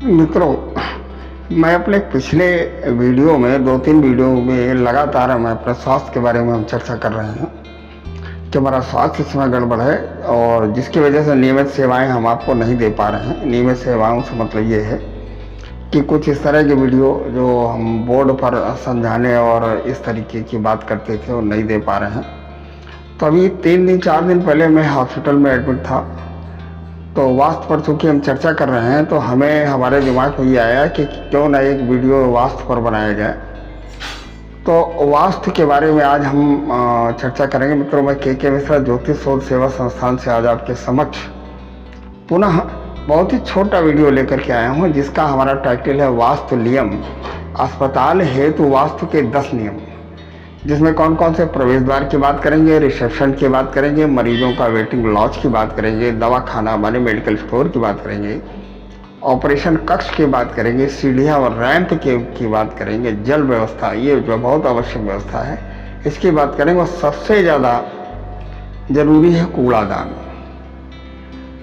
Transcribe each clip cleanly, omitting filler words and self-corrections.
मित्रों, मैं अपने पिछले वीडियो में 2-3 वीडियो में लगातार हम अपने स्वास्थ्य के बारे में हम चर्चा कर रहे हैं कि हमारा स्वास्थ्य इस समय गड़बड़ है और जिसकी वजह से नियमित सेवाएं हम आपको नहीं दे पा रहे हैं। नियमित सेवाओं से मतलब ये है कि कुछ इस तरह के वीडियो जो हम बोर्ड पर समझाने और इस तरीके की बात करते थे वो नहीं दे पा रहे हैं। तो अभी 3-4 दिन पहले मैं हॉस्पिटल में एडमिट था, तो वास्तु पर चूँकि हम चर्चा कर रहे हैं तो हमें हमारे दिमाग में ये आया कि क्यों ना एक वीडियो वास्तु पर बनाया जाए। तो वास्तु के बारे में आज हम चर्चा करेंगे। मित्रों, मैं के मिश्रा ज्योतिष शोध सेवा संस्थान से आज आपके समक्ष पुनः बहुत ही छोटा वीडियो लेकर के आया हूँ, जिसका हमारा टाइटल है वास्तु नियम, अस्पताल हेतु वास्तु के 10 नियम, जिसमें कौन कौन से प्रवेश द्वार की बात करेंगे, रिसेप्शन की बात करेंगे, मरीजों का वेटिंग लॉज की बात करेंगे, दवा खाना माने मेडिकल स्टोर की बात करेंगे, ऑपरेशन कक्ष की बात करेंगे, सीढ़ियाँ और रैंप की बात करेंगे, जल व्यवस्था, ये जो बहुत आवश्यक व्यवस्था है इसकी बात करेंगे। और सबसे ज़्यादा ज़रूरी है कूड़ादान,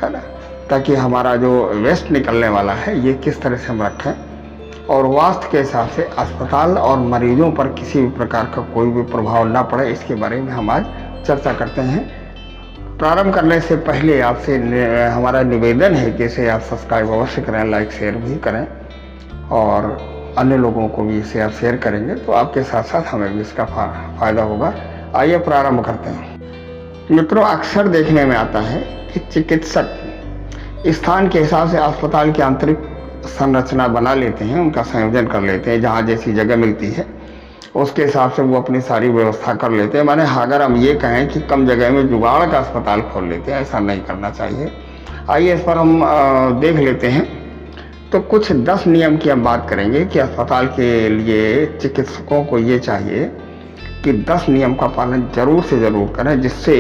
है ना, ताकि हमारा जो वेस्ट निकलने वाला है ये किस तरह से हम रखें और वास्तु के हिसाब से अस्पताल और मरीजों पर किसी भी प्रकार का कोई भी प्रभाव ना पड़े, इसके बारे में हम आज चर्चा करते हैं। प्रारंभ करने से पहले आपसे हमारा निवेदन है कि इसे आप सब्सक्राइब अवश्य करें, लाइक शेयर भी करें और अन्य लोगों को भी इसे आप शेयर करेंगे तो आपके साथ साथ हमें भी इसका फ़ायदा होगा। आइए प्रारंभ करते हैं। मित्रों, अक्सर देखने में आता है कि चिकित्सक स्थान के हिसाब से अस्पताल की आंतरिक संरचना बना लेते हैं, उनका संयोजन कर लेते हैं, जहाँ जैसी जगह मिलती है उसके हिसाब से वो अपनी सारी व्यवस्था कर लेते हैं। माने अगर हम ये कहें कि कम जगह में जुगाड़ का अस्पताल खोल लेते हैं, ऐसा नहीं करना चाहिए। आइए इस पर हम देख लेते हैं। तो कुछ 10 नियम की हम बात करेंगे कि अस्पताल के लिए चिकित्सकों को ये चाहिए कि 10 नियम का पालन जरूर से ज़रूर करें, जिससे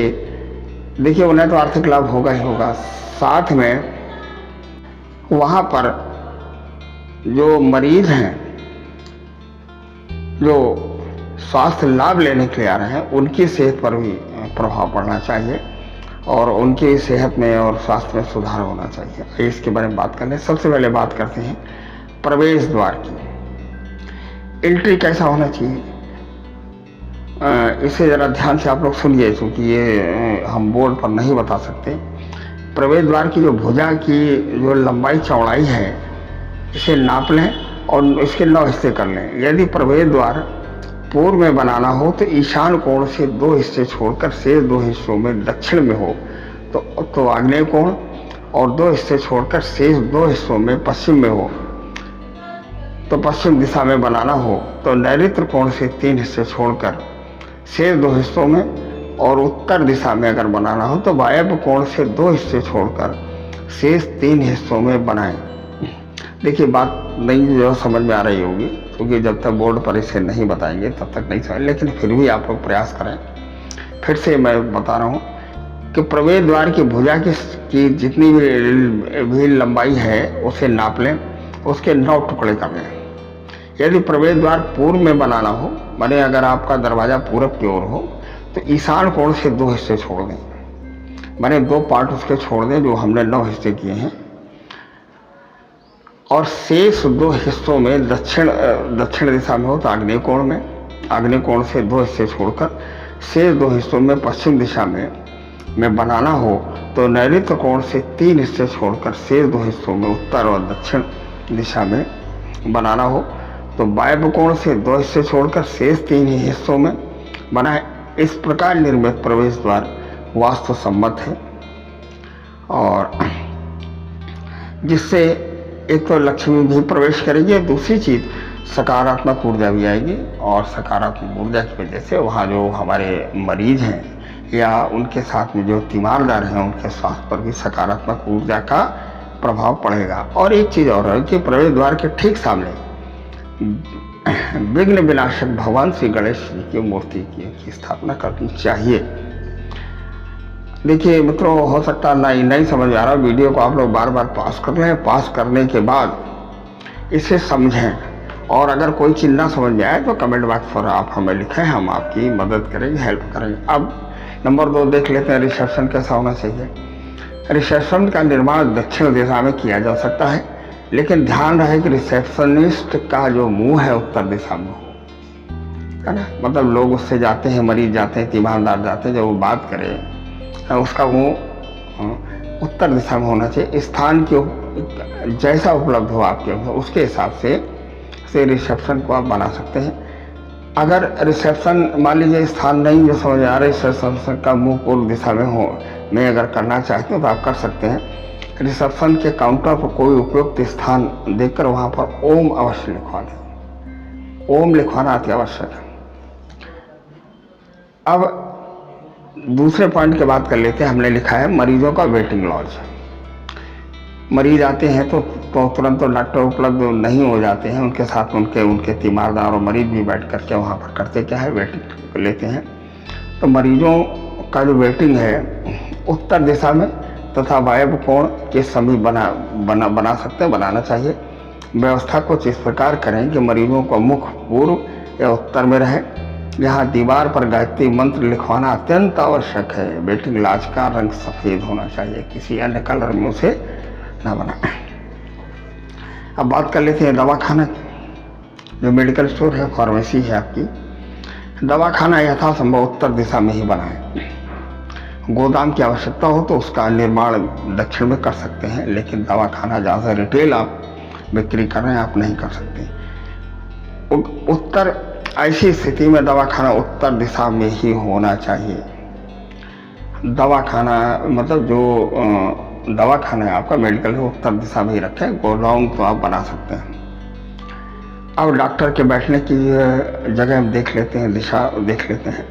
देखिए उन्हें तो आर्थिक लाभ होगा ही होगा, साथ में वहाँ पर जो मरीज हैं जो स्वास्थ्य लाभ लेने के लिए आ रहे हैं उनकी सेहत पर भी प्रभाव पड़ना चाहिए और उनकी सेहत में और स्वास्थ्य में सुधार होना चाहिए। इसके बारे में बात करने सबसे पहले बात करते हैं प्रवेश द्वार की। एंट्री कैसा होना चाहिए, इसे ज़रा ध्यान से आप लोग सुनिए, क्योंकि ये हम बोर्ड पर नहीं बता सकते। प्रवेश द्वार की जो भुजा की जो लंबाई चौड़ाई है इसे नाप लें और इसके 9 हिस्से कर लें। यदि प्रवेश द्वार पूर्व में बनाना हो तो ईशान कोण से 2 हिस्से छोड़कर शेष 2 हिस्सों में दक्षिण में हो तो आग्नेय कोण, और 2 हिस्से छोड़कर शेष 2 हिस्सों में पश्चिम में हो तो पश्चिम दिशा में बनाना हो तो नैऋत्य कोण से 3 हिस्से छोड़कर शेष 2 हिस्सों में, और उत्तर दिशा में अगर बनाना हो तो वायव्य कोण से 2 हिस्से छोड़कर शेष 3 हिस्सों में बनाएं। देखिए बात नहीं जो समझ में आ रही होगी, क्योंकि जब तक बोर्ड पर इसे नहीं बताएंगे तब तक नहीं समझ, लेकिन फिर भी आप लोग प्रयास करें। फिर से मैं बता रहा हूँ कि प्रवेश द्वार की भुजा की जितनी भी लंबाई है उसे नाप लें, उसके 9 टुकड़े कर लें। यदि प्रवेश द्वार पूर्व में बनाना हो, माने अगर आपका दरवाज़ा पूरब की ओर हो तो ईशान कोण से 2 हिस्से छोड़ दें, माने 2 पार्ट उसके छोड़ दें जो हमने 9 हिस्से किए हैं, और शेष 2 हिस्सों में दक्षिण दिशा में हो तो आग्नेय कोण से 2 हिस्से छोड़कर शेष 2 हिस्सों में पश्चिम दिशा में बनाना हो तो नैऋत्य कोण से 3 हिस्से छोड़कर शेष 2 हिस्सों में उत्तर और दक्षिण दिशा में बनाना हो तो वायव्य कोण से 2 हिस्से छोड़कर शेष 3 ही हिस्सों में बनाए। इस प्रकार निर्मित प्रवेश द्वार वास्तु सम्मत है और जिससे एक तो लक्ष्मी भी प्रवेश करेगी, दूसरी चीज़ सकारात्मक ऊर्जा भी आएगी, और सकारात्मक ऊर्जा की वजह से वहाँ जो हमारे मरीज हैं या उनके साथ में जो तीमारदार हैं उनके स्वास्थ्य पर भी सकारात्मक ऊर्जा का प्रभाव पड़ेगा। और एक चीज़ और है कि प्रवेश द्वार के ठीक सामने विघ्न विनाशक भगवान श्री गणेश जी की मूर्ति की स्थापना करनी चाहिए। देखिए मित्रों, हो सकता नहीं समझ आ रहा, वीडियो को आप लोग बार बार पॉज कर लें, पॉज करने के बाद इसे समझें, और अगर कोई चीज़ ना समझ में आए तो कमेंट बॉक्स पर आप हमें लिखें, हम आपकी मदद करेंगे, हेल्प करेंगे। अब नंबर 2 देख लेते हैं, रिसेप्शन कैसा होना चाहिए। रिसेप्शन का निर्माण दक्षिण दिशा में किया जा सकता है। लेकिन ध्यान रहे कि रिसेप्शनिस्ट का जो मुंह है उत्तर दिशा में हो, है ना। मतलब लोग उससे जाते हैं, मरीज जाते हैं, तीमारदार जाते हैं, जब वो बात करे उसका मुंह उत्तर दिशा में होना चाहिए। स्थान के जैसा उपलब्ध हो आपके उसके हिसाब से रिसेप्शन को आप बना सकते हैं। अगर रिसेप्शन मान लीजिए स्थान नहीं जो समझ आ रहा है, रिसेप्शन का मुंह पूर्व दिशा में हो, मैं अगर करना चाहते हो तो आप कर सकते हैं। रिसेप्शन के काउंटर पर कोई उपयुक्त स्थान देखकर वहाँ पर ओम अवश्य लिखवा दें। ओम लिखवाना अति आवश्यक है। अब दूसरे पॉइंट की बात कर लेते हैं। हमने लिखा है मरीजों का वेटिंग लॉज। मरीज आते हैं तो तुरंत तो डॉक्टर उपलब्ध नहीं हो जाते हैं, उनके साथ उनके तीमारदार और मरीज भी बैठ करके वहाँ पर करते क्या है, वेटिंग लेते हैं। तो मरीजों का जो वेटिंग है उत्तर दिशा में तथा वायव्य कोण के समीप बना सकते हैं, बनाना चाहिए। व्यवस्था कुछ इस प्रकार करें कि मरीजों का मुख पूर्व या उत्तर में रहे। यहाँ दीवार पर गायत्री मंत्र लिखवाना अत्यंत आवश्यक है। वेटिंग लॉज का रंग सफ़ेद होना चाहिए, किसी अन्य कलर में उसे ना बनाए। अब बात कर लेते हैं दवाखाना की। जो मेडिकल स्टोर है, फार्मेसी है आपकी, दवाखाना यथासंभव उत्तर दिशा में ही बनाएं। गोदाम की आवश्यकता हो तो उसका निर्माण दक्षिण में कर सकते हैं, लेकिन दवाखाना जहाँ से रिटेल आप बिक्री कर रहे हैं आप नहीं कर सकते। उत्तर ऐसी स्थिति में दवाखाना उत्तर दिशा में ही होना चाहिए। दवाखाना मतलब जो दवाखाना है आपका मेडिकल है उत्तर दिशा में ही रखें। गोडाउन तो आप बना सकते हैं। अब डॉक्टर के बैठने की जगह हम देख लेते हैं, दिशा देख लेते हैं।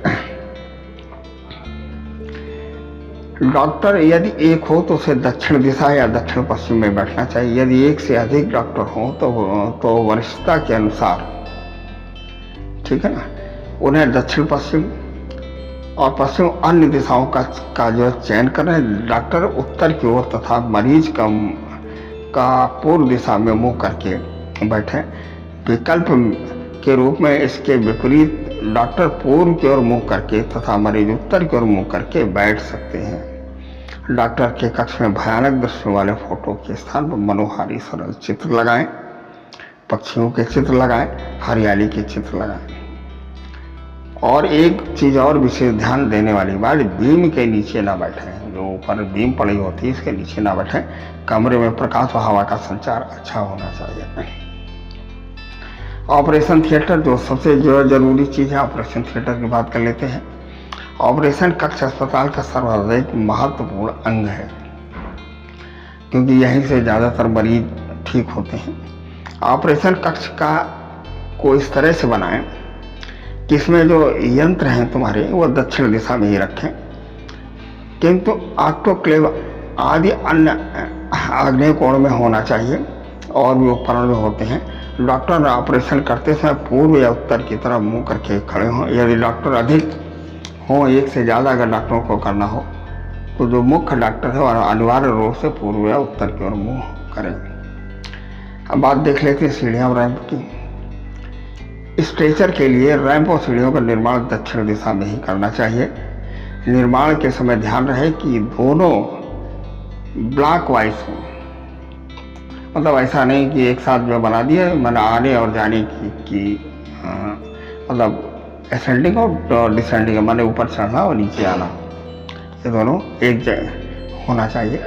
डॉक्टर यदि एक हो तो उसे दक्षिण दिशा या दक्षिण पश्चिम में बैठना चाहिए। यदि एक से अधिक डॉक्टर हो तो वरिष्ठता के अनुसार, ठीक है ना, उन्हें दक्षिण पश्चिम और पश्चिम अन्य दिशाओं का जो चयन करें। डॉक्टर उत्तर की ओर तथा मरीज का पूर्व दिशा में मुंह करके बैठे। विकल्प के रूप में इसके विपरीत डॉक्टर पूर्व की ओर मुंह करके तथा मरीज उत्तर की ओर मुंह करके बैठ सकते हैं। डॉक्टर के कक्ष में भयानक दृश्यों वाले फोटो के स्थान पर मनोहारी सरल चित्र लगाएं, पक्षियों के चित्र लगाएं, हरियाली के चित्र लगाएं। और एक चीज़ और विशेष ध्यान देने वाली बात, बीम के नीचे ना बैठें। जो ऊपर बीम पड़ी होती है इसके नीचे ना बैठें। कमरे में प्रकाश और हवा का संचार अच्छा होना चाहिए। ऑपरेशन थिएटर जो सबसे जरूरी चीज़ है, ऑपरेशन थिएटर की बात कर लेते हैं। ऑपरेशन कक्ष अस्पताल का सर्वाधिक महत्वपूर्ण अंग है, क्योंकि यहीं से ज़्यादातर मरीज ठीक होते हैं। ऑपरेशन कक्ष को इस तरह से बनाएं कि इसमें जो यंत्र हैं तुम्हारे वो दक्षिण दिशा में ही रखें, किंतु ऑटोक्लेव आदि अन्य आग्नेय कोण में होना चाहिए और भी उपकरण जो होते हैं। डॉक्टर ऑपरेशन करते समय पूर्व या उत्तर की तरफ मुंह करके खड़े हों। यदि डॉक्टर अधिक हों, एक से ज़्यादा अगर डॉक्टरों को करना हो तो जो मुख्य डॉक्टर है वह अनिवार्य रूप से पूर्व या उत्तर की ओर मुंह करें। अब बात देख लेते हैं सीढ़ियाँ और रैंप की। स्ट्रेचर के लिए रैंप और सीढ़ियों का निर्माण दक्षिण दिशा में ही करना चाहिए। निर्माण के समय ध्यान रहे कि दोनों ब्लॉक वाइज हो, मतलब ऐसा नहीं कि एक साथ जो बना दिया मैंने आने और जाने की मतलब असेंडिंग और डिसेंडिंग, मैंने ऊपर चढ़ना और नीचे आना, ये दोनों एक जगह होना चाहिए।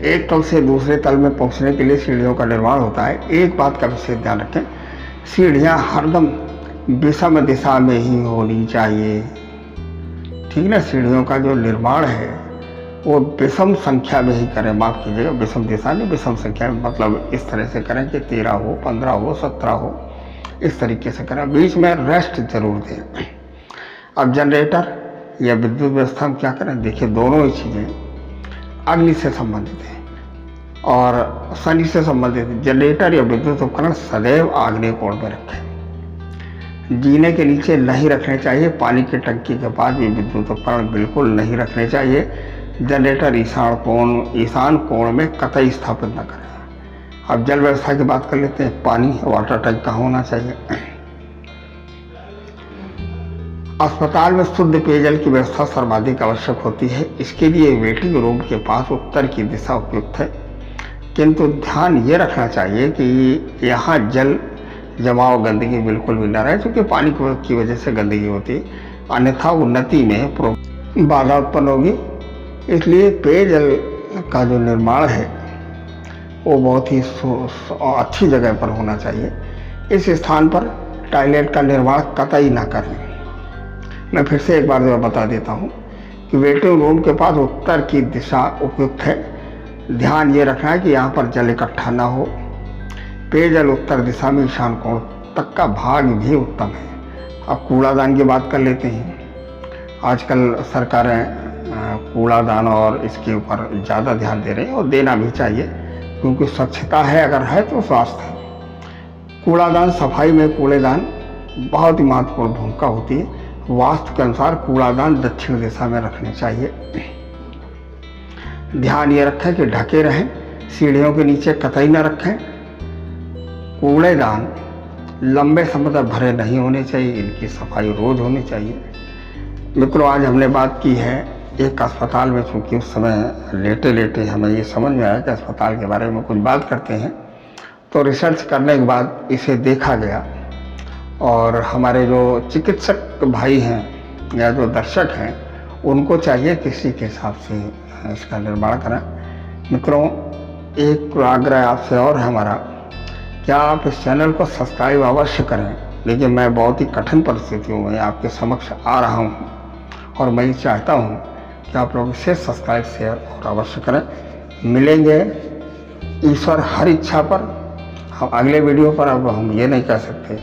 एक तल से दूसरे तल में पहुंचने के लिए सीढ़ियों का निर्माण होता है। एक बात का विशेष ध्यान रखें, सीढ़ियां हरदम विषम दिशा में ही होनी चाहिए, ठीक ना। सीढ़ियों का जो निर्माण है वो विषम संख्या में ही करें, माफ कीजिएगा, विषम दिशा नहीं विषम संख्या में, मतलब इस तरह से करें कि 13 हो, 15 हो, 17 हो, इस तरीके से करें। बीच में रेस्ट जरूर दें। अब जनरेटर या विद्युत व्यवस्था में क्या करें, देखिए दोनों ही चीज़ें अग्नि से संबंधित हैं और शनि से संबंधित है। जनरेटर या विद्युत उपकरण सदैव आग्नेय कोण में रखें। जीने के नीचे नहीं रखने चाहिए। पानी की टंकी के पास भी विद्युत उपकरण बिल्कुल नहीं रखने चाहिए। जनरेटर ईशान कोण में कतई स्थापित न करें। अब जल व्यवस्था की बात कर लेते हैं। पानी वाटर टैंक का होना चाहिए। अस्पताल में शुद्ध पेयजल की व्यवस्था सर्वाधिक आवश्यक होती है। इसके लिए वेटिंग रूम के पास उत्तर की दिशा उपयुक्त है। किंतु ध्यान ये रखना चाहिए कि यहाँ जल जमाव गंदगी बिल्कुल भी ना रहे, क्योंकि पानी की वजह से गंदगी होती है, अन्यथा उन्नति में बाधा उत्पन्न होगी। इसलिए पेयजल का जो निर्माण है वो बहुत ही अच्छी जगह पर होना चाहिए। इस स्थान पर टॉयलेट का निर्माण कतई ना करें। मैं फिर से एक बार जो बता देता हूँ कि वेटिंग रूम के पास उत्तर की दिशा उपयुक्त है। ध्यान ये रखना है कि यहाँ पर जल इकट्ठा ना हो। पेयजल उत्तर दिशा में ईशान कोण तक का भाग भी उत्तम है। अब कूड़ादान की बात कर लेते हैं। आजकल सरकारें कूड़ादान और इसके ऊपर ज़्यादा ध्यान दे रही हैं और देना भी चाहिए, क्योंकि स्वच्छता है, अगर है तो स्वास्थ्य है। कूड़ादान सफाई में कूड़ेदान बहुत ही महत्वपूर्ण भूमिका होती है। वास्तु के अनुसार कूड़ादान दक्षिण दिशा में रखने चाहिए। ध्यान ये रखें कि ढके रहें, सीढ़ियों के नीचे कतई न रखें। कूड़ेदान लंबे समय तक भरे नहीं होने चाहिए, इनकी सफाई रोज होनी चाहिए। मित्रों, आज हमने बात की है एक अस्पताल में, चूँकि उस समय लेटे लेटे हमें ये समझ में आया कि अस्पताल के बारे में कुछ बात करते हैं, तो रिसर्च करने के बाद इसे देखा गया और हमारे जो चिकित्सक भाई हैं या जो दर्शक हैं उनको चाहिए किसी के हिसाब से इसका निर्माण करें। मित्रों, एक आग्रह आपसे और है हमारा, क्या आप इस चैनल को सब्सक्राइब अवश्य करें। लेकिन मैं बहुत ही कठिन परिस्थितियों में आपके समक्ष आ रहा हूँ और मैं ये चाहता हूँ कि आप लोग इसे सब्सक्राइब शेयर और अवश्य करें। मिलेंगे ईश्वर हर इच्छा पर। हम अगले वीडियो पर अब हम ये नहीं कह सकते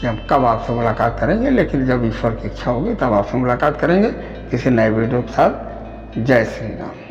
कि हम कब आपसे मुलाकात करेंगे, लेकिन जब ईश्वर की इच्छा होगी तब आपसे मुलाकात करेंगे किसी नए वीडियो के साथ। जय श्री राम।